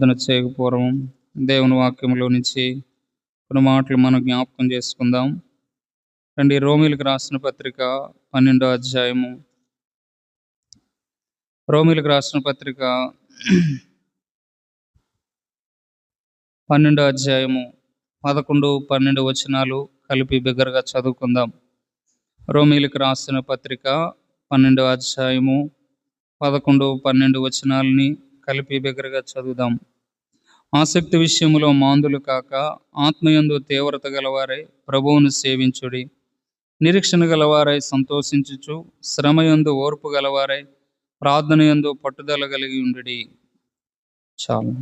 ప్రార్థన చేయకపోవడం దేవుని వాక్యంలో నుంచి కొన్ని మాటలు మనం జ్ఞాపకం చేసుకుందాం. రండి, రోమీలకు రాసిన పత్రిక 12వ అధ్యాయము. రోమీలకు రాసిన పత్రిక 12వ అధ్యాయము 11, 12 వచనాలు కలిపి బిగ్గరగా చదువుకుందాం. రోమీలకు రాసిన పత్రిక 12వ అధ్యాయము 11, 12 వచనాలని కలిపి బిగ్గరగా చదువుదాం. ఆసక్తి విషయములో మాందులు కాక ఆత్మయందు తీవ్రత గలవారై ప్రభువును సేవించుడి. నిరీక్షణ గలవారై సంతోషించుచు, శ్రమయందు ఓర్పు గలవారై ప్రార్థనయందు పట్టుదల కలిగి ఉండుడి. చాలు.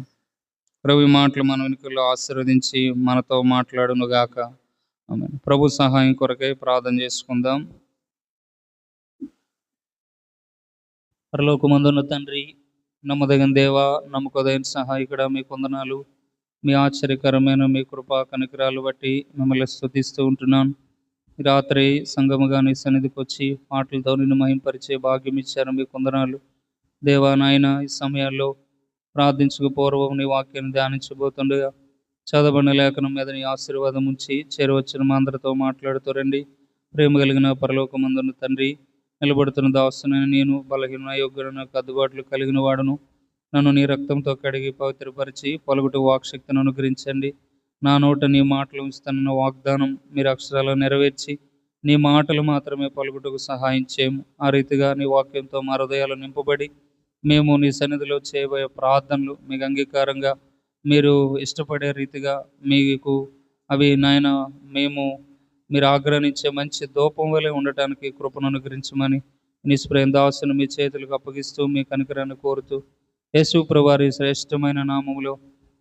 ప్రభు మాటలు మన వెనుకల్లో ఆశీర్వదించి మనతో మాట్లాడును గాక. ఆమేన్. ప్రభు సహాయం కొరకై ప్రార్థన చేసుకుందాం. పరలోకమందున్న తండ్రి, నమ్మదగిన దేవా, నమ్మకదైన సహాయకుడా, మీ వందనాలు. మీ ఆశ్చర్యకరమైన మీ కృపా కనికరాలు బట్టి మిమ్మల్ని స్తుతిస్తూ ఉంటున్నాను. ఈ రాత్రి సంఘముగా నీ సన్నిధికి వచ్చి మాటలతో నిన్ను మహింపరిచే భాగ్యం ఇచ్చారు. మీ వందనాలు దేవా. నాయన, ఈ సమయాల్లో ప్రార్థించక పూర్వం నీ వాక్యాన్ని ధ్యానించబోతుండగా చదవబడిన లేఖనం మీద నీ ఆశీర్వాదం ఉంచి చేరవచ్చిన మా అందరితో మాట్లాడుతూ రండి. ప్రేమ కలిగిన పరలోకమందున్న తండ్రి, నిలబడుతున్న దాసునైన నేను బలహీన యోగ్యులను కద్దుబాట్లు కలిగిన వాడును. నన్ను నీ రక్తంతో కడిగి పవిత్రపరిచి పలుకుట వాక్శక్తిని అనుగ్రహించండి. నా నోట నీ మాటలు ఉంచుతున్న వాగ్దానం మీరు అక్షరాలను నెరవేర్చి నీ మాటలు మాత్రమే పలుకుటకు సహాయం చేయము. ఆ రీతిగా నీ వాక్యంతో మా హృదయాలు నింపబడి మేము నీ సన్నిధిలో చేయబోయే ప్రార్థనలు మీకు అంగీకారంగా, మీరు ఇష్టపడే రీతిగా మీకు అవి నాయన మీరు ఆగ్రహించే మంచి ధూపం వలె ఉండటానికి కృపను అనుగ్రహించమని నిస్ప్రేమ దాసును మీ చేతులకు అప్పగిస్తూ మీ కనికరాన్ని కోరుతూ యేసు ప్రభువారి శ్రేష్టమైన నామములో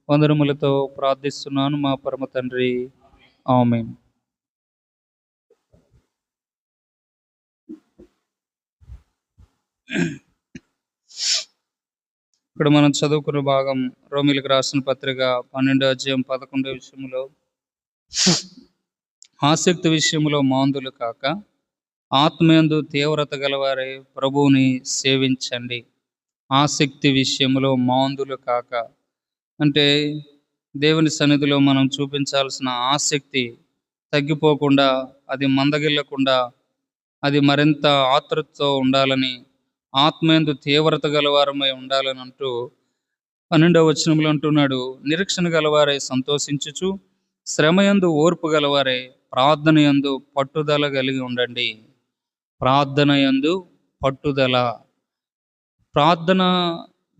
వందనములతో ప్రార్థిస్తున్నాను మా పరమ తండ్రి. ఆమేన్. ఇక్కడ మనం చదువుకున్న భాగం రోమీలకు రాసిన పత్రిక 12వ అధ్యాయం 11వ విషయంలో, ఆసక్తి విషయంలో మాందులు కాక ఆత్మయందు తీవ్రత గలవారే ప్రభువుని సేవించండి. ఆసక్తి విషయంలో మాందులు కాక అంటే దేవుని సన్నిధిలో మనం చూపించాల్సిన ఆసక్తి తగ్గిపోకుండా, అది మందగిల్లకుండా, అది మరింత ఆతృతతో ఉండాలని, ఆత్మయందు తీవ్రత గలవారమై ఉండాలని అంటూ 12వ వచనంలో అంటున్నాడు. నిరీక్షణ గలవారై సంతోషించుచు, శ్రమయందు ఓర్పు గలవారై ప్రార్థనయందు పట్టుదల కలిగి ఉండండి. ప్రార్థనయందు పట్టుదల. ప్రార్థన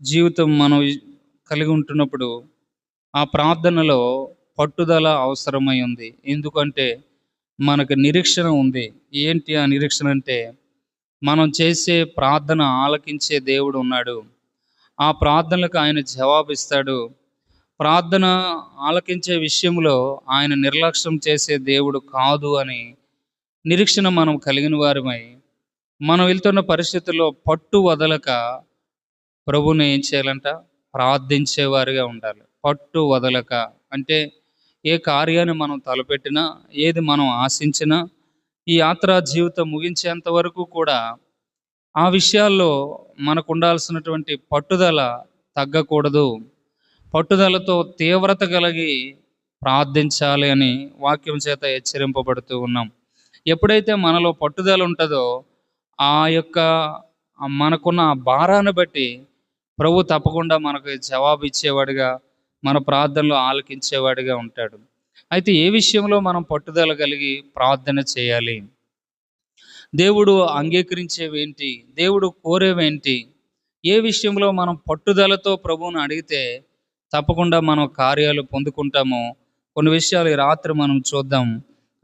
జీవితం మనం కలిగి ఉంటున్నప్పుడు ఆ ప్రార్థనలో పట్టుదల అవసరమై ఉంది. ఎందుకంటే మనకు నిరీక్షణ ఉంది. ఏంటి ఆ నిరీక్షణ అంటే, మనం చేసే ప్రార్థన ఆలకించే దేవుడు ఉన్నాడు. ఆ ప్రార్థనలకు ఆయన జవాబిస్తాడు. ప్రార్థన ఆలకించే విషయంలో ఆయన నిర్లక్ష్యం చేసే దేవుడు కాదు అని నిరీక్షణ మనం కలిగిన వారమై, మనం వెళ్తున్న పరిస్థితుల్లో పట్టు వదలక ప్రభువుని ఏం చేయాలంట? ప్రార్థించేవారిగా ఉండాలి. పట్టు వదలక అంటే ఏ కార్యాన్ని మనం తలపెట్టినా, ఏది మనం ఆశించినా, ఈ యాత్రా జీవితం ముగించేంత వరకు కూడా ఆ విషయాల్లో మనకు ఉండాల్సినటువంటి పట్టుదల తగ్గకూడదు. పట్టుదలతో తీవ్రత కలిగి ప్రార్థించాలి అని వాక్యం చేత హెచ్చరింపబడుతూ ఉన్నాం. ఎప్పుడైతే మనలో పట్టుదల ఉంటుందో ఆ యొక్క మనకున్న ఆ భారాన్ని బట్టి ప్రభు తప్పకుండా మనకు జవాబు ఇచ్చేవాడిగా, మన ప్రార్థనలో ఆలకించేవాడిగా ఉంటాడు. అయితే ఏ విషయంలో మనం పట్టుదల కలిగి ప్రార్థన చేయాలి? దేవుడు అంగీకరించేవేంటి? దేవుడు కోరేవేంటి? ఏ విషయంలో మనం పట్టుదలతో ప్రభువుని అడిగితే తప్పకుండా మనం కార్యాలు పొందుకుంటామో కొన్ని విషయాలు ఈ రాత్రి మనం చూద్దాం.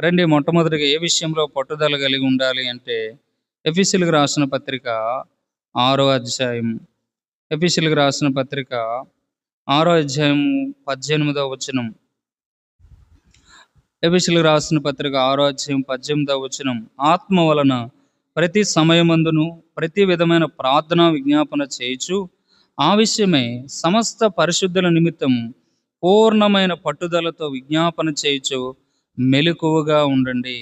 రండి, మొట్టమొదటిగా ఏ విషయంలో పట్టుదల కలిగి ఉండాలి అంటే, ఎఫెసీయులకు రాసిన పత్రిక 6వ అధ్యాయం. ఎఫెసీయులకు రాసిన పత్రిక 6వ అధ్యాయం 18వ వచనం. ఎఫెసీయులకు రాసిన పత్రిక 6వ అధ్యాయం 18వ వచనం. ఆత్మ వలన ప్రతి సమయమందును ప్రతి విధమైన ప్రార్థన విజ్ఞాపన చేయుచు ఆ విషయమై సమస్త పరిశుద్ధుల నిమిత్తం పూర్ణమైన పట్టుదలతో విజ్ఞాపన చేయుచు మెలకువగా ఉండండి.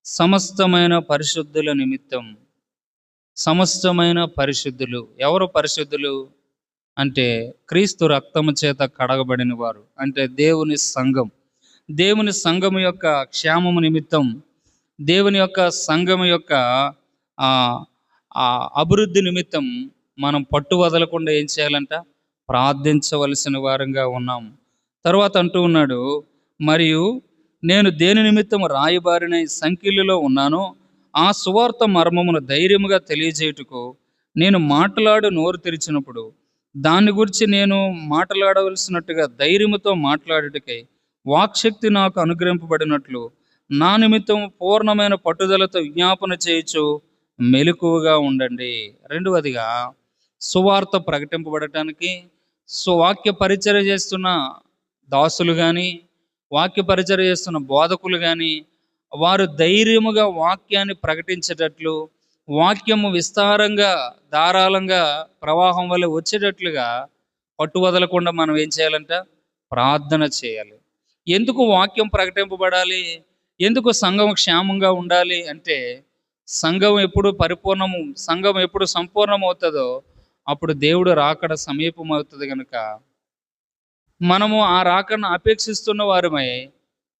సమస్తమైన పరిశుద్ధుల నిమిత్తం. సమస్తమైన పరిశుద్ధులు. ఎవరు పరిశుద్ధులు? అంటే క్రీస్తు రక్తము చేత కడగబడిన వారు, అంటే దేవుని సంఘం. దేవుని సంఘము యొక్క క్షేమము నిమిత్తం, దేవుని యొక్క సంఘము యొక్క ఆ ఆ అభివృద్ధి నిమిత్తం మనం పట్టు వదలకుండా ఏం చేయాలంట? ప్రార్థించవలసిన వారంగా ఉన్నాం. తర్వాత అంటూ ఉన్నాడు, మరియు నేను దేని నిమిత్తం రాయబారిన సంఖ్యలలో ఉన్నానో ఆ సువార్త మర్మమును ధైర్యముగా తెలియజేయుటకు నేను మాట్లాడు నోరు తెరిచినప్పుడు దాన్ని గురించి నేను మాట్లాడవలసినట్టుగా ధైర్యముతో మాట్లాడుటకై వాక్శక్తి నాకు అనుగ్రహింపబడినట్లు నా నిమిత్తం పూర్ణమైన పట్టుదలతో విజ్ఞాపన చేయొచ్చు మెలకువగా ఉండండి. రెండవదిగా, సువార్త ప్రకటింపబడటానికి వాక్య పరిచర్య చేస్తున్న దాసులు కానీ, వాక్య పరిచర్య చేస్తున్న బోధకులు కానీ, వారు ధైర్యముగా వాక్యాన్ని ప్రకటించేటట్లు, వాక్యము విస్తారంగా ధారాళంగా ప్రవాహం వల్ల వచ్చేటట్లుగా పట్టు వదలకుండా మనం ఏం చేయాలంట? ప్రార్థన చేయాలి. ఎందుకు వాక్యం ప్రకటింపబడాలి? ఎందుకు సంఘం క్షేమంగా ఉండాలి అంటే, సంఘం ఎప్పుడు పరిపూర్ణము, సంఘం ఎప్పుడు సంపూర్ణం అవుతుందో అప్పుడు దేవుడు రాకడ సమీపం అవుతుంది కనుక మనము ఆ రాకడను అపేక్షిస్తున్న వారమై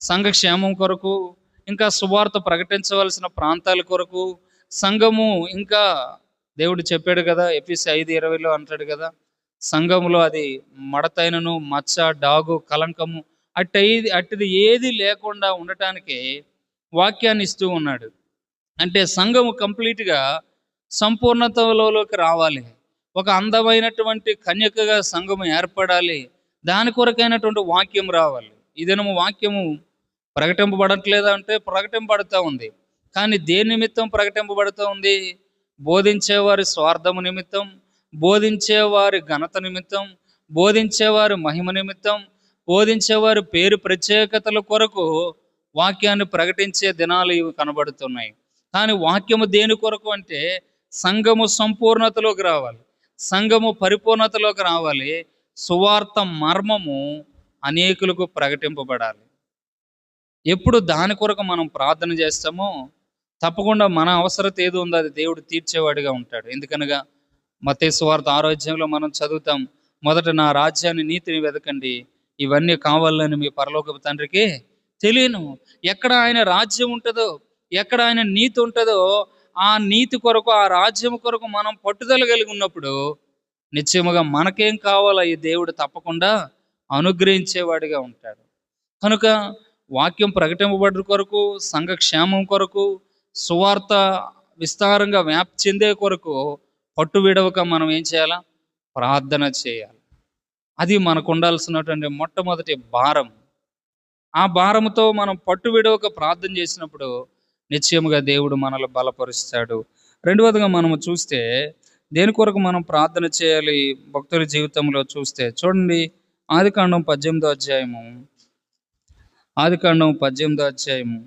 సంఘ క్షేమం కొరకు, ఇంకా సువార్త ప్రకటించవలసిన ప్రాంతాల కొరకు, సంఘము ఇంకా దేవుడు చెప్పాడు కదా, ఎఫెసీ 5:20 అంటాడు కదా, సంఘములో అది మడతైనను మచ్చ డాగు కలంకము అట్టిది ఏది లేకుండా ఉండటానికి వాక్యాన్ని ఇస్తూ ఉన్నాడు. అంటే సంఘము కంప్లీట్గా సంపూర్ణతలోకి రావాలి. ఒక అందమైనటువంటి కన్యకగా సంఘము ఏర్పడాలి. దాని కొరకైనటువంటి వాక్యం రావాలి. ఈ దినము వాక్యము ప్రకటింపబడట్లేదా అంటే ప్రకటింపబడుతూ ఉంది. కానీ దేని నిమిత్తం ప్రకటింపబడుతూ ఉంది? బోధించేవారి స్వార్థము నిమిత్తం, బోధించేవారి ఘనత నిమిత్తం, బోధించేవారి మహిమ నిమిత్తం, బోధించేవారి పేరు ప్రత్యేకతల కొరకు వాక్యాన్ని ప్రకటించే దినాలు ఇవి కనబడుతున్నాయి. కానీ వాక్యము దేని కొరకు అంటే సంఘము సంపూర్ణతలోకి రావాలి, సంఘము పరిపూర్ణతలోకి రావాలి, సువార్త మర్మము అనేకులకు ప్రకటింపబడాలి. ఎప్పుడు దాని కొరకు మనం ప్రార్థన చేస్తామో తప్పకుండా మన అవసరత ఏది ఉందో అది దేవుడు తీర్చేవాడిగా ఉంటాడు. ఎందుకనగా మత్తయి సువార్త 6వ అధ్యాయంలో మనం చదువుతాం, మొదట నా రాజ్యాన్ని నీతిని వెతకండి, ఇవన్నీ కావాలని మీ పరలోకపు తండ్రికి తెలియను. ఎక్కడ ఆయన రాజ్యం ఉంటుందో, ఎక్కడ ఆయన నీతి ఉంటుందో, ఆ నీతి కొరకు, ఆ రాజ్యం కొరకు మనం పట్టుదల కలిగి ఉన్నప్పుడు నిశ్చయముగా మనకేం కావాలో ఈ దేవుడు తప్పకుండా అనుగ్రహించేవాడిగా ఉంటాడు. కనుక వాక్యం ప్రకటింపబడ్డ కొరకు, సంఘ క్షేమం కొరకు, సువార్త విస్తారంగా వ్యాప్తి చెందే కొరకు పట్టు విడవక మనం ఏం చేయాలా? ప్రార్థన చేయాలి. అది మనకు ఉండాల్సినటువంటి మొట్టమొదటి భారం. ఆ భారముతో మనం పట్టు విడవక ప్రార్థన చేసినప్పుడు నిశ్చయముగా దేవుడు మనల్ని బలపరుస్తాడు. రెండవదిగా మనము చూస్తే దేని కొరకు మనం ప్రార్థన చేయాలి భక్తుల జీవితంలో చూస్తే చూడండి, ఆదికాండం 18వ అధ్యాయము, ఆదికాండం 18వ అధ్యాయము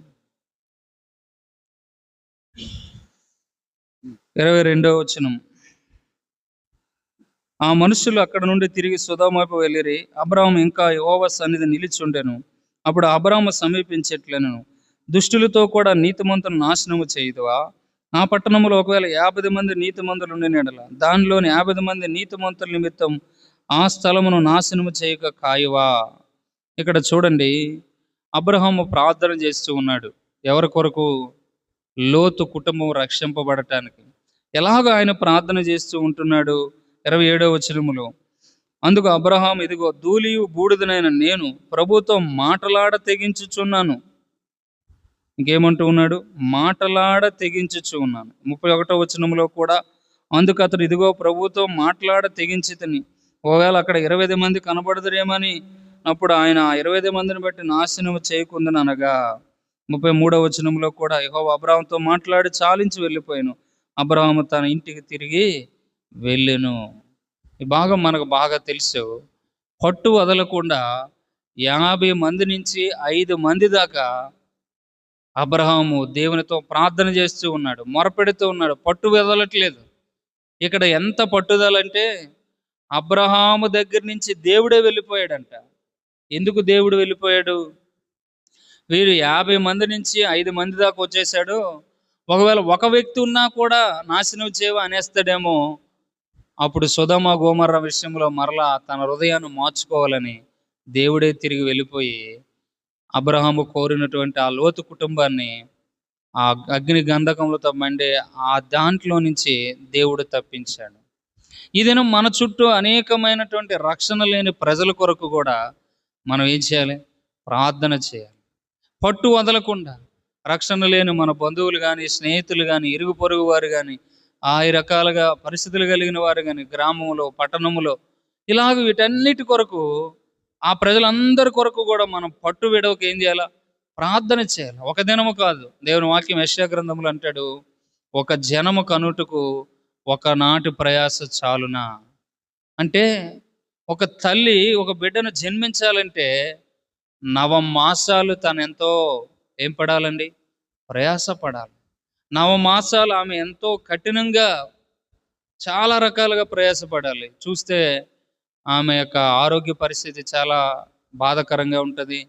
22వ వచనం. ఆ మనుషులు అక్కడ నుండి తిరిగి సొదొమ వైపు వెళ్ళిరి. అబ్రాహాము ఇంకా యెహోవా సన్నిధి నిలిచి ఉండెను. అప్పుడు అబ్రాహాము సమీపించేట్లనెను, దుష్టులతో కూడా నీతిమంతులను నాశనము చేయుదువా? ఆ పట్టణంలో ఒకవేళ 50 మంది నీతిమంతులు ఉండిన యెడల దానిలోని 50 మంది నీతిమంతుల నిమిత్తం ఆ స్థలమును నాశనము చేయక కాయువా? ఇక్కడ చూడండి, అబ్రహాము ప్రార్థన చేస్తూ ఉన్నాడు. ఎవరి కొరకు? లోతు కుటుంబం రక్షింపబడటానికి. ఎలాగ ఆయన ప్రార్థన చేస్తూ ఉంటున్నాడు? 27వ వచనములో, అందుకు అబ్రహాము, ఇదిగో ధూళియు బూడిదనైన నేను ప్రభుతో మాటలాడ తెగించుచున్నాను. ఇంకేమంటూ ఉన్నాడు? మాటలాడ తెగించుచు ఉన్నాను. 31వ వచనంలో కూడా, అందుకు అతడు, ఇదిగో ప్రభుతో మాట్లాడ తెగించితిని, ఒకవేళ అక్కడ 20 మంది కనబడదురేమని అప్పుడు ఆయన 20 మందిని బట్టి నాశనం చేయకుందని అనగా. 33వ వచనంలో కూడా, యెహోవా అబ్రాహాముతో మాట్లాడి చాలించి వెళ్ళిపోయాను, అబ్రాహాము తన ఇంటికి తిరిగి వెళ్ళెను. ఈ భాగం మనకు బాగా తెలుసు. పట్టు వదలకుండా 50 మంది నుంచి 5 మంది దాకా అబ్రహాము దేవునితో ప్రార్థన చేస్తూ ఉన్నాడు, మొరపెడుతూ ఉన్నాడు, పట్టు వదలట్లేదు. ఇక్కడ ఎంత పట్టుదలంటే అబ్రహాము దగ్గర నుంచి దేవుడే వెళ్ళిపోయాడంట. ఎందుకు దేవుడు వెళ్ళిపోయాడు? వీరు 50 మంది నుంచి 5 మంది దాకా వచ్చేసాడు, ఒకవేళ ఒక వ్యక్తి ఉన్నా కూడా నాశనం చేయవ అనేస్తాడేమో అప్పుడు సొదొమ గోమర్ర విషయంలో మరలా తన హృదయాన్ని మార్చుకోవాలని దేవుడే తిరిగి వెళ్ళిపోయి అబ్రహాము కోరినటువంటి ఆ లోతు కుటుంబాన్ని ఆ అగ్ని గంధకములతో మండే ఆ దాంట్లో నుంచి దేవుడు తప్పించాడు. ఇదేనా మన చుట్టూ అనేకమైనటువంటి రక్షణ లేని ప్రజల కొరకు కూడా మనం ఏం చేయాలి? ప్రార్థన చేయాలి. పట్టు వదలకుండా. రక్షణ లేని మన బంధువులు కానీ, స్నేహితులు కానీ, ఇరుగు పొరుగు వారు కానీ, ఆ రకాలుగా పరిస్థితులు కలిగిన వారు కానీ, గ్రామంలో పట్టణములో ఇలాగ వీటన్నిటి కొరకు ఆ ప్రజలందరి కొరకు కూడా మనం పట్టు విడవకి ఏం చేయాలా? ప్రార్థన చేయాలి. ఒక దినము కాదు. దేవుని వాక్యం యెషయా గ్రంథంలో అంటాడు, ఒక జనము కనుటకు ఒకనాటి ప్రయాస చాలునా. అంటే ఒక తల్లి ఒక బిడ్డను జన్మించాలంటే నవమాసాలు తను ఎంతో ఏం పడాలండి? ప్రయాస పడాలి. నవమాసాలు ఆమె ఎంతో కఠినంగా చాలా రకాలుగా ప్రయాసపడాలి. చూస్తే ఆమె యొక్క ఆరోగ్య పరిస్థితి చాలా బాధాకరంగా ఉంటుంది.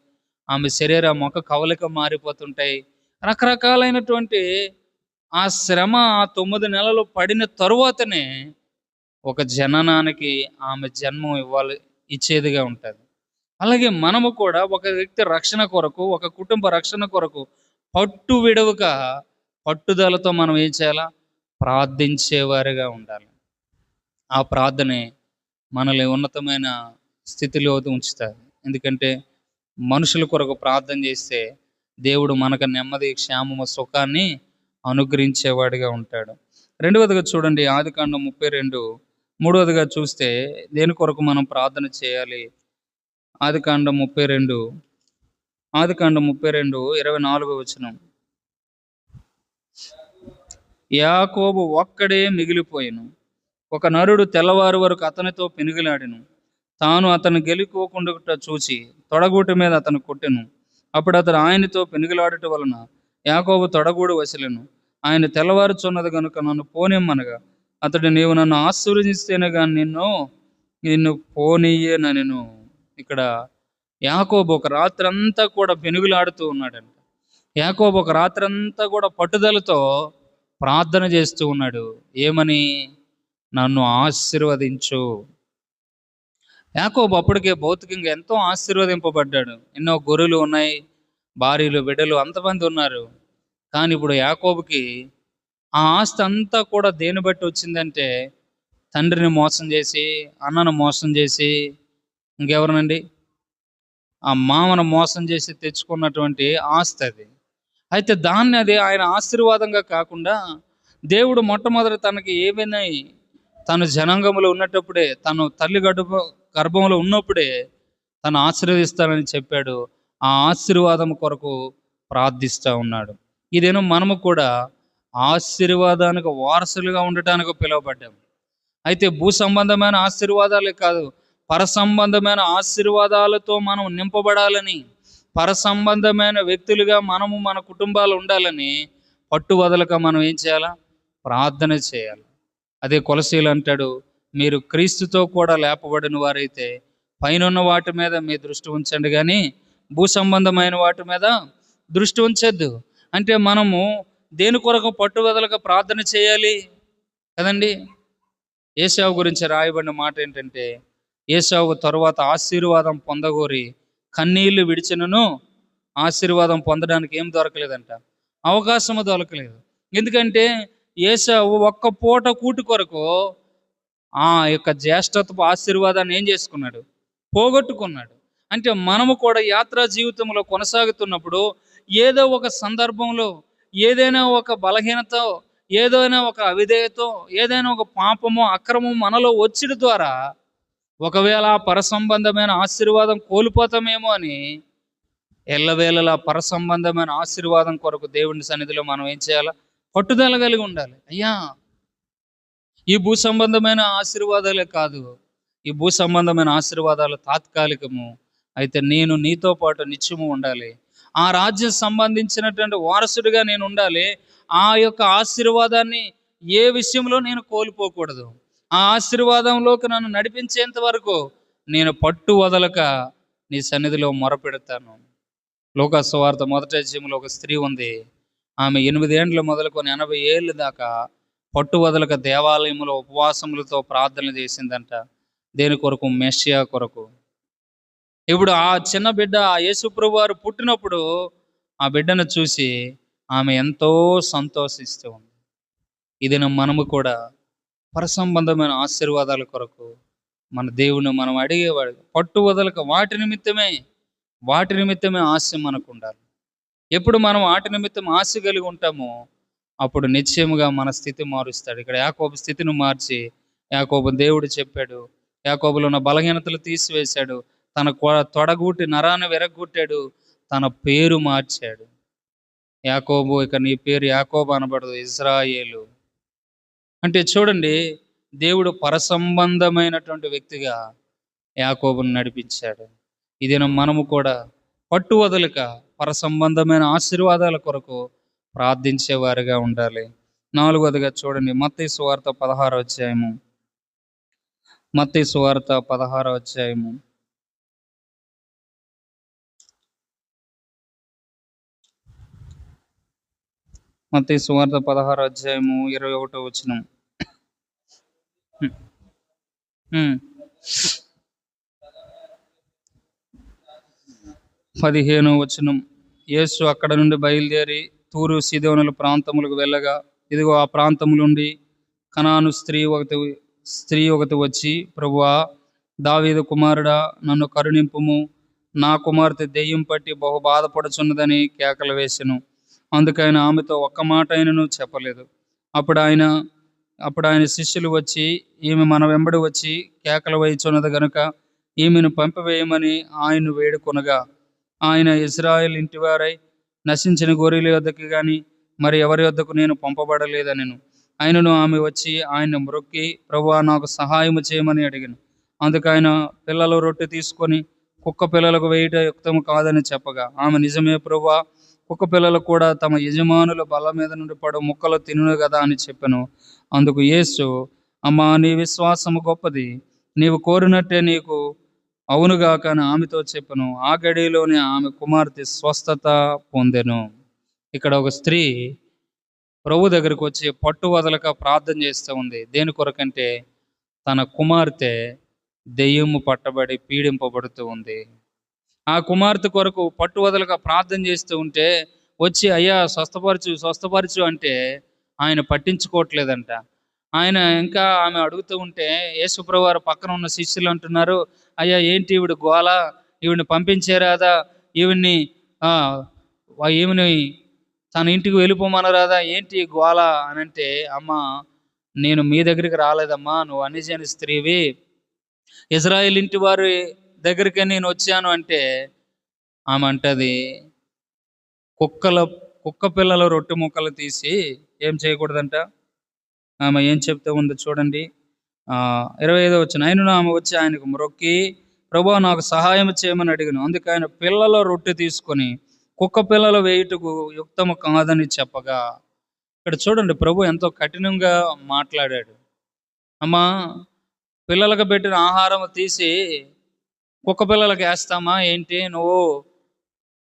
ఆమె శరీర ముఖ కవలిక మారిపోతుంటాయి. రకరకాలైనటువంటి ఆ శ్రమ ఆ 9 నెలలు పడిన తరువాతనే ఒక జననానికి ఆమె జన్మం ఇచ్చేదిగా ఉంటుంది. అలాగే మనము కూడా ఒక వ్యక్తి రక్షణ కొరకు, ఒక కుటుంబ రక్షణ కొరకు పట్టు విడవక పట్టుదలతో మనం ఏం చేయాలా? ప్రార్థించేవారిగా ఉండాలి. ఆ ప్రార్థనే మనల్ని ఉన్నతమైన స్థితిలో ఉంచుతుంది. ఎందుకంటే మనుషుల కొరకు ప్రార్థన చేస్తే దేవుడు మనకు నెమ్మది, క్షేమము, సుఖాన్ని అనుగ్రహించేవాడిగా ఉంటాడు. రెండవదిగా చూడండి, ఆదికాండం 32. మూడవదిగా చూస్తే దేని కొరకు మనం ప్రార్థన చేయాలి? ఆదికాండం 32 24 యాకోబు ఒక్కడే మిగిలిపోయెను. ఒక నరుడు తెల్లవారు వరకు అతనితో పెనుగులాడెను. తాను అతను గెలుకోకుండా చూచి తొడగూటి మీద అతను కొట్టెను. అప్పుడు అతడు ఆయనతో పెనుగులాడుట వలన యాకోబు తొడగూడు వసిలెను. ఆయన తెల్లవారుచున్నది కనుక నన్ను పోనిమ్మనగా అతడు, నీవు నన్ను ఆశీర్వదిస్తేనే కానీ నిన్ను పోనీయనెను. ఇక్కడ యాకోబు ఒక రాత్రంతా కూడా పెనుగులాడుతూ ఉన్నాడంట. యాకోబు ఒక రాత్రంతా కూడా పట్టుదలతో ప్రార్థన చేస్తూ ఉన్నాడు. ఏమని? నన్ను ఆశీర్వదించు. యాకోబు అప్పటికే భౌతికంగా ఎంతో ఆశీర్వదింపబడ్డాడు. ఎన్నో గొర్రెలు ఉన్నాయి, భార్యలు, బిడ్డలు, అంతమంది ఉన్నారు. కానీ ఇప్పుడు యాకోబుకి ఆ ఆస్తి అంతా కూడా దేని బట్టి వచ్చిందంటే, తండ్రిని మోసం చేసి, అన్నను మోసం చేసి, ఇంకెవరినండి, ఆ మామను మోసం చేసి తెచ్చుకున్నటువంటి ఆస్తి అది. అయితే దాన్ని అది ఆయన ఆశీర్వాదంగా కాకుండా దేవుడు మొట్టమొదటి తనకి ఏమైనా తను జనాంగంలో ఉన్నప్పుడే, తను తల్లి గర్భంలో ఉన్నప్పుడే తను ఆశీర్వదిస్తానని చెప్పాడు. ఆ ఆశీర్వాదం కొరకు ప్రార్థిస్తూ ఉన్నాడు. ఇదేనో మనము కూడా ఆశీర్వాదానికి వారసులుగా ఉండటానికి పిలువబడ్డాం. అయితే భూ సంబంధమైన ఆశీర్వాదాలే కాదు, పర సంబంధమైన ఆశీర్వాదాలతో మనం నింపబడాలని, పర సంబంధమైన వ్యక్తులుగా మనము మన కుటుంబాలు ఉండాలని పట్టు వదలక మనం ఏం చేయాలా? ప్రార్థన చేయాలి. అదే కొలసీలు అంటాడు, మీరు క్రీస్తుతో కూడా లేపబడిన వారైతే పైనున్న వాటి మీద మీ దృష్టి ఉంచండి, కానీ భూ సంబంధమైన వాటి మీద దృష్టి ఉంచద్దు. అంటే మనము దేని కొరకు పట్టు వదలక ప్రార్థన చేయాలి కదండి. ఏశావు గురించి రాయబడిన మాట ఏంటంటే, ఏశావు తరువాత ఆశీర్వాదం పొందగోరి కన్నీళ్లు విడిచినను ఆశీర్వాదం పొందడానికి ఏం దొరకలేదంట? అవకాశము దొరకలేదు. ఎందుకంటే ఏశావు ఒక్క పూట కూటి కొరకు ఆ యొక్క జ్యేష్ఠత్వపు ఆశీర్వాదాన్ని ఏం చేసుకున్నాడు? పోగొట్టుకున్నాడు. అంటే మనము కూడా యాత్రా జీవితంలో కొనసాగుతున్నప్పుడు ఏదో ఒక సందర్భంలో, ఏదైనా ఒక బలహీనత, ఏదైనా ఒక అవిధేయతో, ఏదైనా ఒక పాపము, అక్రమం మనలో వచ్చిన ద్వారా ఒకవేళ పరసంబంధమైన ఆశీర్వాదం కోల్పోతామేమో అని ఎల్లవేళలా పరసంబంధమైన ఆశీర్వాదం కొరకు దేవుని సన్నిధిలో మనం ఏం చేయాలి? పట్టుదల కలిగి ఉండాలి. అయ్యా, ఈ భూ సంబంధమైన ఆశీర్వాదాలే కాదు, ఈ భూ సంబంధమైన ఆశీర్వాదాలు తాత్కాలికము. అయితే నేను నీతో పాటు నిత్యము ఉండాలి. ఆ రాజ్యం సంబంధించినటువంటి వారసుడిగా నేను ఉండాలి. ఆ యొక్క ఆశీర్వాదాన్ని ఏ విషయంలో నేను కోల్పోకూడదు. ఆ ఆశీర్వాదంలోకి నన్ను నడిపించేంత వరకు నేను పట్టు వదలక నీ సన్నిధిలో మొరపెడతాను. లోకా సువార్త 1వ అధ్యాయంలో ఒక స్త్రీ ఉంది. ఆమె 8 ఏండ్లు మొదలుకొని 80 ఏళ్ళ దాకా పట్టు వదలక దేవాలయంలో ఉపవాసములతో ప్రార్థన చేసిందంట. దేని కొరకు? మెస్సియా కొరకు. ఇప్పుడు ఆ చిన్న బిడ్డ, ఆ యేసుప్రభు వారు పుట్టినప్పుడు ఆ బిడ్డను చూసి ఆమె ఎంతో సంతోషిస్తూ ఉంది. ఇది మనము కూడా పరసంబంధమైన ఆశీర్వాదాల కొరకు మన దేవుని మనం అడిగేవాడు. పట్టు వదలక వాటి నిమిత్తమే ఆశ మనకు ఉండాలి. ఎప్పుడు మనం వాటి నిమిత్తం ఆశ కలిగి ఉంటామో అప్పుడు నిశ్చయముగా మన స్థితి మారుస్తాడు. ఇక్కడ యాకోబు స్థితిని మార్చి, యాకోబు దేవుడు చెప్పాడు, యాకోబులో ఉన్న బలహీనతలు తీసివేశాడు, తన తొడగూటి నరాన్ని విరగొట్టాడు, తన పేరు మార్చాడు. యాకోబు, ఇక నీ పేరు యాకోబు అనబడదు, ఇజ్రాయేలు. అంటే చూడండి, దేవుడు పరసంబంధమైనటువంటి వ్యక్తిగా యాకోబును నడిపించాడు. ఇదిన మనము కూడా పట్టు వదలక పరసంబంధమైన ఆశీర్వాదాల కొరకు ప్రార్థించేవారిగా ఉండాలి. 4వదిగా చూడండి, మత్తయి సువార్త 16వ అధ్యాయము. మత్తయి సువార్త 16వ అధ్యాయము. మత్తయి సువార్త 16వ అధ్యాయము 21వ వచనం. 15వ వచనం. యేసు అక్కడ నుండి బయలుదేరి తూరు సీదోనుల ప్రాంతములకు వెళ్ళగా, ఇదిగో ఆ ప్రాంతము నుండి కనాను స్త్రీ ఒకటి వచ్చి, ప్రభువా, దావీదు కుమారుడా, నన్ను కరుణింపుము, నా కుమార్తె దెయ్యం పట్టి బహు బాధపడుచున్నదని కేకలు వేసెను. అందుకైన ఆమెతో ఒక్క మాట అయినను చెప్పలేదు. అప్పుడు ఆయన శిష్యులు వచ్చి, ఈమె మన వెంబడి వచ్చి కేకలు వేయుచున్నది గనుక ఈమెను పంపివేయమని ఆయన్ను వేడుకొనగా, ఆయన ఇశ్రాయేలు ఇంటివారై నశించిన గొర్రెల యొద్దకు కానీ మరి ఎవరి యొద్దకు నేను పంపబడలేదనెను. ఆయనను ఆమె వచ్చి ఆయన్ని మ్రొక్కి, ప్రభువా, నాకు సహాయము చేయమని అడిగాను. అందుకైన పిల్లల రొట్టె తీసుకొని కుక్క పిల్లలకు వేయుట యుక్తము కాదని చెప్పగా, ఆమె నిజమే ప్రభువా, కుక్క పిల్లలు కూడా తమ యజమానుల బల్ల మీద నుండి పడు ముక్కలు తినును కదా అని చెప్పాను. అందుకు యేసు, అమ్మా, నీ విశ్వాసము గొప్పది, నీవు కోరినట్టే నీకు అవునుగాక అని ఆమెతో చెప్పను. ఆ గడిలోనే ఆమె కుమార్తె స్వస్థత పొందెను. ఇక్కడ ఒక స్త్రీ ప్రభు దగ్గరికి వచ్చి పట్టు వదలక ప్రార్థన చేస్తూ ఉంది. దేని కొరకంటే తన కుమార్తె దెయ్యము పట్టబడి పీడింపబడుతూ ఉంది. ఆ కుమార్తె కొరకు పట్టు వదలక ప్రార్థన చేస్తూ ఉంటే వచ్చి, అయ్యా స్వస్థపరచు అంటే ఆయన పట్టించుకోవట్లేదంట. ఆయన ఇంకా ఆమె అడుగుతూ ఉంటే యేసుప్రభువు వారు పక్కన ఉన్న శిష్యులు అంటున్నారు, అయ్యా, ఏంటి ఈవిడ గోల, ఈవిడిని పంపించేరాదా, ఈవిడ్ని తన ఇంటికి వెళ్ళిపోమనరాదా, ఏంటి గోల అని అంటే, అమ్మ, నేను మీ దగ్గరికి రాలేదమ్మా, నువ్వు అన్యజన స్త్రీవి, ఇజ్రాయేల్ ఇంటి వారి దగ్గరికి నేను వచ్చాను అంటే, ఆమె అంటది, కుక్క పిల్లల రొట్టె ముక్కలు తీసి ఏం చేయకూడదంట. ఆమె ఏం చెప్తూ ఉందో చూడండి. 25వ వచనం. ఆయనను ఆమె వచ్చి ఆయనకు మ్రొక్కి, ప్రభువా, నాకు సహాయం చేయమని అడిగాను. అందుకు ఆయన పిల్లల రొట్టె తీసుకొని కుక్క పిల్లలు వేయుటకు యుక్తము కాదని చెప్పగా, ఇక్కడ చూడండి, ప్రభు ఎంతో కఠినంగా మాట్లాడాడు. అమ్మా, పిల్లలకు పెట్టిన ఆహారం తీసి కుక్క పిల్లలకు వేస్తామా ఏంటి, నువ్వు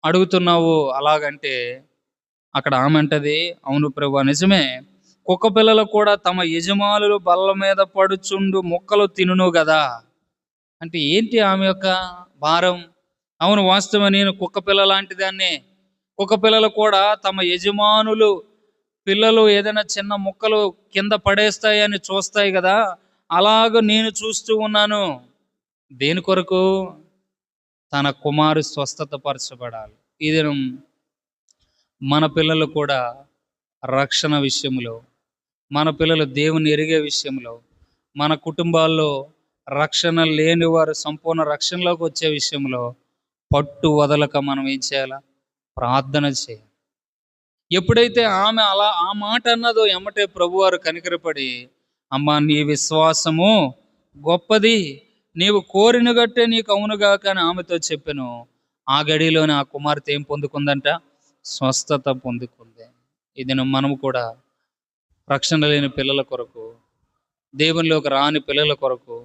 అడుగుతున్నావు అలాగంటే, అక్కడ ఆమె అంటది, అవును ప్రభు, నిజమే, కుక్క పిల్లలు కూడా తమ యజమానులు బల్ల మీద పడుచుండు ముక్కలు తినును కదా. అంటే ఏంటి ఆమె యొక్క భారం? అవును, వాస్తవం, నేను కుక్క పిల్ల లాంటి దాన్ని. కుక్క పిల్లలు కూడా తమ యజమానులు పిల్లలు ఏదైనా చిన్న ముక్కలు కింద పడేస్తాయని చూస్తాయి కదా, అలాగ నేను చూస్తూ ఉన్నాను. దేని కొరకు? తన కుమారు స్వస్థత పరచబడాలి. ఇది మన పిల్లలు కూడా రక్షణ విషయంలో, మన పిల్లలు దేవుని ఎరిగే విషయంలో, మన కుటుంబాల్లో రక్షణ లేని వారు సంపూర్ణ రక్షణలోకి వచ్చే విషయంలో పట్టు వదలక మనం ఏం చేయాలా? ప్రార్థన చేయాలి. ఎప్పుడైతే ఆమె అలా ఆ మాట అన్నదో ఎమ్మటే ప్రభువారు కనికరపడి, అమ్మా, నీ విశ్వాసము గొప్పది, నీవు కోరిన గట్టే నీకు అవునుగాక అని ఆమెతో చెప్పాను. ఆ గడిలోనే ఆ కుమార్తె ఏం పొందుకుందంట? స్వస్థత పొందుకుంది. ఇది మనము కూడా రక్షణ లేని పిల్లల కొరకు, దేవునిలోకి రాని పిల్లల కొరకు,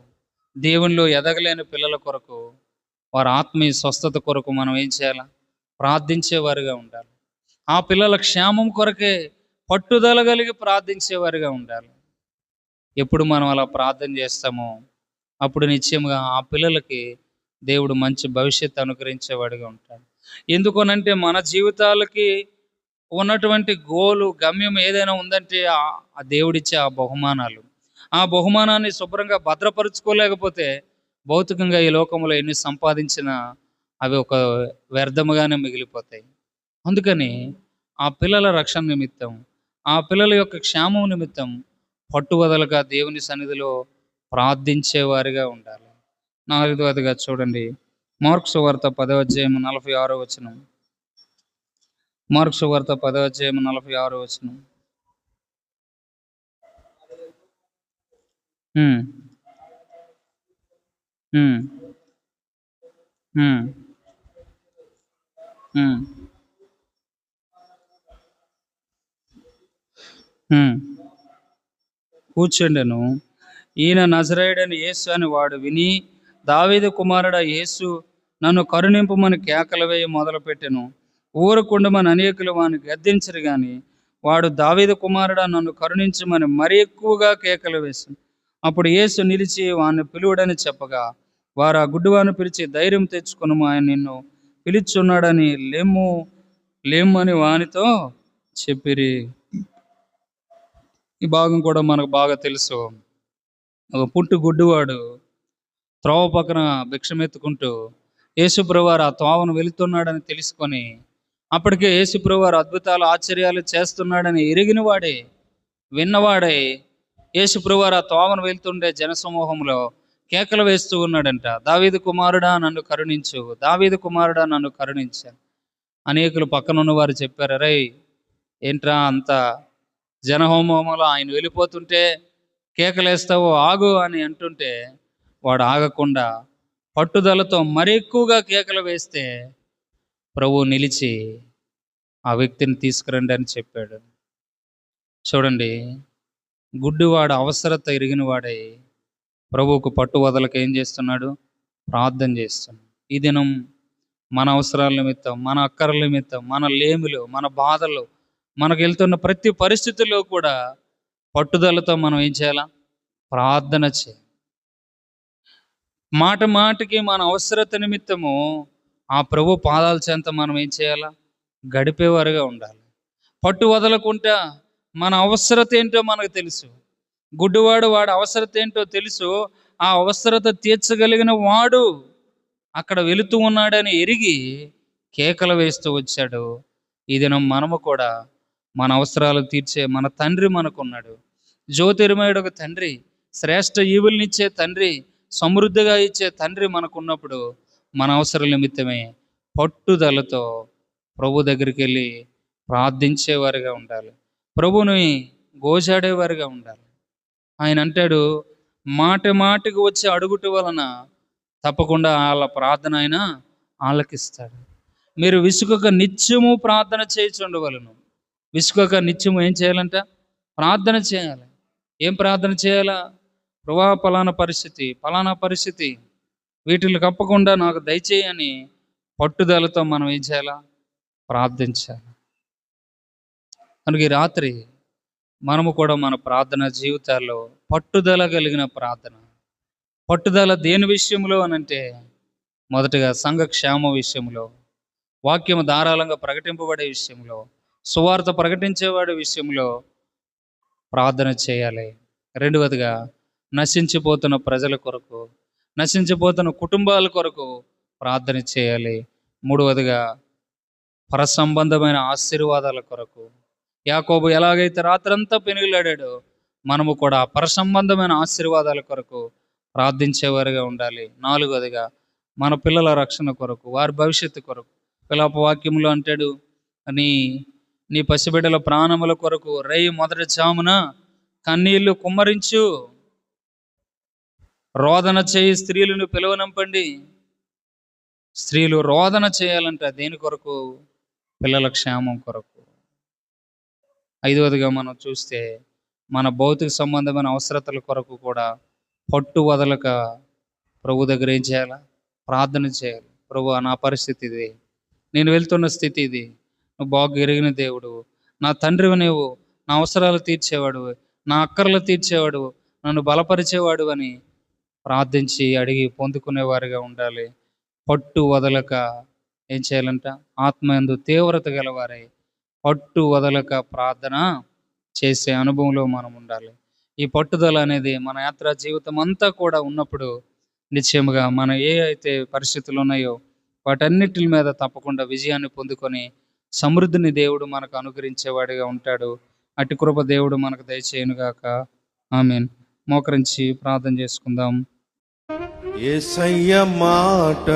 దేవునిలో ఎదగలేని పిల్లల కొరకు, వారి ఆత్మీయ స్వస్థత కొరకు మనం ఏం చేయాలా? ప్రార్థించేవారుగా ఉండాలి. ఆ పిల్లల క్షేమం కొరకే పట్టుదల కలిగి ప్రార్థించేవారిగా ఉండాలి. ఎప్పుడు మనం అలా ప్రార్థన చేస్తామో అప్పుడు నిశ్చయంగా ఆ పిల్లలకి దేవుడు మంచి భవిష్యత్తు అనుగ్రహించేవాడిగా ఉంటాడు. ఎందుకనంటే మన జీవితాలకి ఉన్నటువంటి గోలు, గమ్యం ఏదైనా ఉందంటే ఆ దేవుడిచ్చే ఆ బహుమానాలు. ఆ బహుమానాన్ని శుభ్రంగా భద్రపరుచుకోలేకపోతే భౌతికంగా ఈ లోకంలో ఎన్ని సంపాదించినా అవి ఒక వ్యర్థముగానే మిగిలిపోతాయి. అందుకని ఆ పిల్లల రక్షణ నిమిత్తం, ఆ పిల్లల యొక్క క్షేమం నిమిత్తం పట్టువదలగా దేవుని సన్నిధిలో ప్రార్థించేవారిగా ఉండాలి. నాలుగవదిగా చూడండి, మార్కు సువార్త 10వ అధ్యాయం 46వ వచనం. మార్కు సువార్త 10వ అధ్యాయం 46వ వచనం. హ్మ్. హ్మ్. హ్మ్. హ్మ్. హ్మ్. కూర్చుండెను. ఈయన నజరేయుడైన యేసు అని వాడు విని, దావీదు కుమారుడా యేసు, నన్ను కరుణింపుమని కేకలు వేయ మొదలుపెట్టెను. ఊరకుండమని అనేకులు వాని గద్దించరు గాని, వాడు దావీదు కుమారుడా నన్ను కరుణించమని మరి ఎక్కువగా కేకలు వేశాను. అప్పుడు యేసు నిలిచి వాని పిలువడని చెప్పగా, వారు ఆ గుడ్డివాని పిలిచి, ధైర్యం తెచ్చుకొనుము, ఆయన నిన్ను పిలుచున్నాడని, లెమ్ము లెమ్మని వానితో చెప్పిరి. ఈ భాగం కూడా మనకు బాగా తెలుసు. ఒక పుట్టు గుడ్డివాడు త్రోవ పక్కన భిక్షమెత్తుకుంటూ యేసుప్రభువారు ఆ త్రోవను వెళుతున్నాడని తెలుసుకొని, అప్పటికే యేసుప్రభువారు అద్భుతాలు ఆశ్చర్యాలు చేస్తున్నాడని ఎరిగిన వాడే, విన్నవాడై యేసుప్రభువారు ఆ త్రోవను వెళ్తుండే జనసమూహంలో కేకలు వేస్తూ ఉన్నాడంట, దావీదు కుమారుడా నన్ను కరుణించు, దావీదు కుమారుడా నన్ను కరుణించు. అనేకులు పక్కనున్న వారు చెప్పారు, రే ఏంట్రా అంత జనహోమంలో ఆయన వెళ్ళిపోతుంటే కేకలేస్తావు, ఆగు అని అంటుంటే వాడు ఆగకుండా పట్టుదలతో మరి ఎక్కువగా కేకలు వేస్తే ప్రభువు నిలిచి ఆ వ్యక్తిని తీసుకురండి అని చెప్పాడు. చూడండి, గుడ్డివాడు అవసరత ఎరిగిన వాడై ప్రభువుకు పట్టు వదలకు ఏం చేస్తున్నాడు? ప్రార్థన చేస్తున్నాడు. ఈ దినం మన అవసరాల నిమిత్తం, మన అక్కర్ల నిమిత్తం, మన లేమిలో, మన బాధలు, మనకు వెళ్తున్న ప్రతి పరిస్థితుల్లో కూడా పట్టుదలతో మనం ఏం చేయాలా? ప్రార్థన చేయాలి. మాట మాటికి మన అవసరత నిమిత్తము ఆ ప్రభు పాదాల చెంత మనం ఏం చేయాలా? గడిపేవారుగా ఉండాలి. పట్టు వదలకుండా మన అవసరత ఏంటో మనకు తెలుసు. గుడ్డివాడు వాడు అవసరత ఏంటో తెలుసు. ఆ అవసరత తీర్చగలిగిన వాడు అక్కడ వెళుతూ ఉన్నాడని ఎరిగి కేకలు వేస్తూ వచ్చాడు. ఈ దినం మనము కూడా మన అవసరాలు తీర్చే మన తండ్రి మనకున్నాడు. జ్యోతిర్మయుడు ఒక తండ్రి, శ్రేష్ఠ ఈవుల్నిచ్చే తండ్రి, సమృద్ధిగా ఇచ్చే తండ్రి మనకున్నప్పుడు మన అవసరాల నిమిత్తమే పట్టుదలతో ప్రభు దగ్గరికి వెళ్ళి ప్రార్థించేవారిగా ఉండాలి. ప్రభుని గోజాడేవారిగా ఉండాలి. ఆయన అంటాడు, మాటి మాటికి వచ్చి అడుగుట వలన తప్పకుండా వాళ్ళ ప్రార్థన ఆయన ఆలకిస్తాడు. మీరు విసుగక నిత్యము ప్రార్థన చేయుచుండవలెను. విసుగక నిత్యము ఏం చేయాలంట? ప్రార్థన చేయాలి. ఏం ప్రార్థన చేయాలా? ప్రభువా పలానా పరిస్థితి వీటిని కప్పకుండా నాకు దయచేయని పట్టుదలతో మనం ఏం చేయాలా? ప్రార్థించాలి. కనుక ఈ రాత్రి మనము కూడా మన ప్రార్థన జీవితాల్లో పట్టుదల కలిగిన ప్రార్థన. పట్టుదల దేని విషయంలో అనంటే, మొదటగా సంఘ క్షేమ విషయంలో, వాక్యం ధారాళంగా ప్రకటింపబడే విషయంలో, సువార్త ప్రకటించేవాడి విషయంలో ప్రార్థన చేయాలి. రెండవదిగా నశించిపోతున్న ప్రజల కొరకు, నశించిపోతున్న కుటుంబాల కొరకు ప్రార్థన చేయాలి. మూడవదిగా పరసంబంధమైన ఆశీర్వాదాల కొరకు. యాకోబు ఎలాగైతే రాత్రంతా పెనుగులాడాడో మనము కూడా పరసంబంధమైన ఆశీర్వాదాల కొరకు ప్రార్థించేవారిగా ఉండాలి. నాలుగవదిగా మన పిల్లల రక్షణ కొరకు, వారి భవిష్యత్తు కొరకు. విలాప వాక్యంలో అంటాడు, నీ పసిబిడ్డల ప్రాణముల కొరకు రేయి మొదటి జామున కన్నీళ్లు కుమ్మరించు, రోదన చేయి స్త్రీలను పిలువనంపండి. స్త్రీలు రోదన చేయాలంట దేని కొరకు? పిల్లల క్షేమం కొరకు. ఐదవదిగా మనం చూస్తే మన భౌతిక సంబంధమైన అవసరతల కొరకు కూడా పట్టు వదలక ప్రభు దగ్గర ఏం చేయాలా? ప్రార్థన చేయాలి. ప్రభు నా పరిస్థితి ఇది, నేను వెళ్తున్న స్థితి ఇది, నువ్వు బాగా ఎరిగిన దేవుడు, నా తండ్రివి, నువ్వు నా అవసరాలు తీర్చేవాడు, నా అక్కర్లు తీర్చేవాడు, నన్ను బలపరిచేవాడు అని ప్రార్థించి అడిగి పొందుకునేవారుగా ఉండాలి. పట్టు వదలక ఏం చేయాలంట? ఆత్మయందు తీవ్రత గలవారై పట్టు వదలక ప్రార్థన చేసే అనుభవంలో మనం ఉండాలి. ఈ పట్టుదల అనేది మన యాత్రా జీవితం అంతా కూడా ఉన్నప్పుడు నిశ్చయముగా మన ఏ అయితే పరిస్థితులు ఉన్నాయో వాటన్నిటి మీద తప్పకుండా విజయాన్ని పొందుకొని సమృద్ధిని దేవుడు మనకు అనుగ్రహించేవాడిగా ఉంటాడు. అట్టి కృప దేవుడు మనకు దయచేయునుగాక. ఆమేన్. మోకరించి ప్రార్థన చేసుకుందాం. యేసయ్య మాట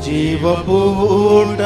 జీవపు ఊట